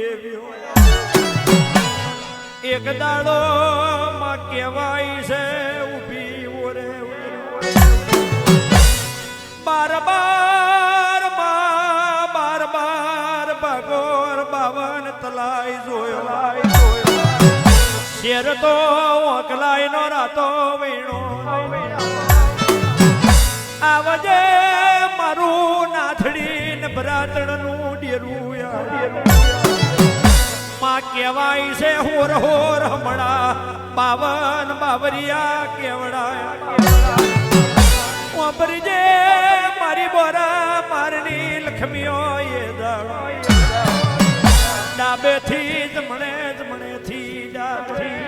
એવી એક દાડો માં કહેવાય છે ઊભી ઓરે બાર બાર બાર બાર ભાગોર બાવન તલાઈ જોયો શેર તો ઓકલાઈ નો રાતો વીણો આવજે મારું નાથડી ને ભરાતણ નું ડેરું માં કહેવાય છે હોર હોર હમણા બાવન બાવરિયા કેવડા ઓબરજે મારી બોરા મારની લક્ષ્મીઓ એ ડાબે થી જમણે જમણે થી ડાબથી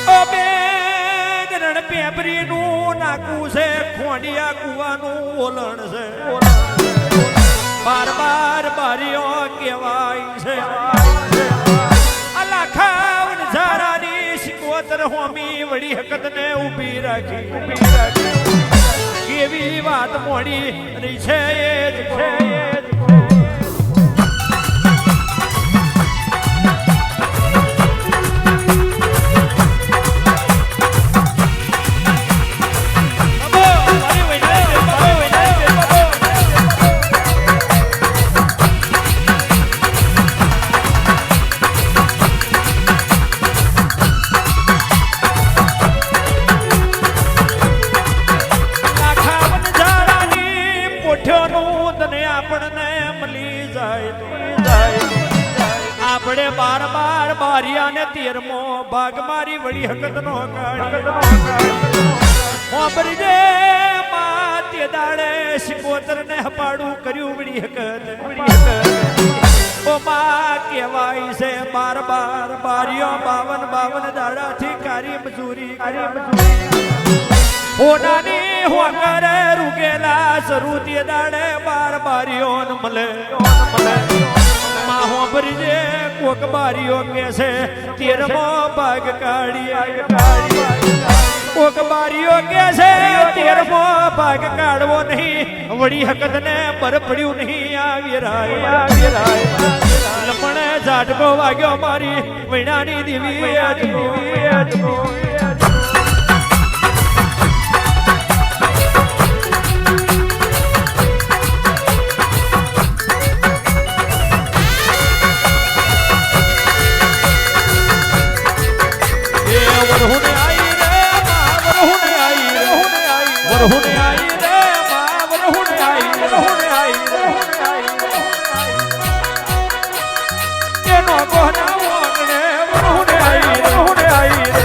ઓ બેન રણ પેપરી નું નાકું છે ખોડિયા કુવાનું ઓલણ છે બાર બાર બારીઓ કહેવાય છે અલાખાવન ઝારાની શિકોતર હોમી વળી હકત ને ઊભી રાખી કેવી વાત મોડી રહી છે એ જ છે આપણે બાર બાર બારિયા ને તેરમો ભાગ મારી વળી હકત નો કાઢી દે તે દાડે શિકોતર ને હપાડું કર્યું વળી હકત ઓ માં કહેવાય છે બાર બાર બારિયો બાવન બાવન દાડા થી કારી મજૂરી હોનાની હોકર રૂગેલા શરૂ તે દાડે બાર બારિયો ન મળે માહો ભરીજે કોક બારીઓ કે છે તેરમો ભાગ કાઢી કોક બારીઓ કે છે તેરમો ભાગ કાઢવો નહીં વળી હકત ને પર પડ્યું નહીં આવી રાય લમણે ઝાટકો વાગ્યો મારી વૈણાની દેવી વરહુને આઈ રે વરહુને આઈ રે વરહુને આઈ રે વરહુને આઈ કેનો ગોના વગણે વરહુને આઈ રે વરહુને આઈ રે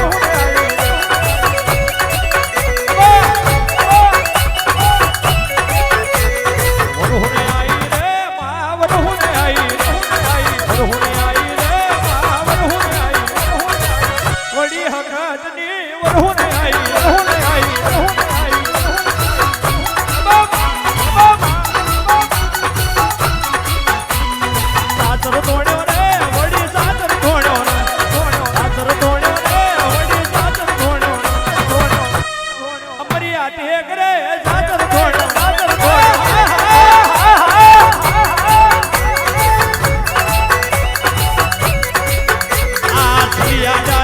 વરહુને આઈ રે વરહુને આઈ વરહુને આઈ રે વરહુને આઈ વડી હકતની વરહુને આઈ વરહુને આઈ વરહુને આઈ સાતર તોડ્યો રે વડી સાતર તોડ્યો રે સાતર તોડ્યો રે વડી સાતર તોડ્યો અમારી આ ટેક રે સાતર તોડ્યો સાતર તોડ્યો આ સિયા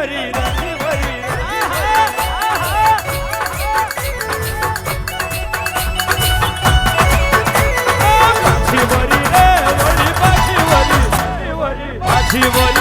વરી રાણી વરી પાછી વરી રે વળી પાછી વરી પાછી વરી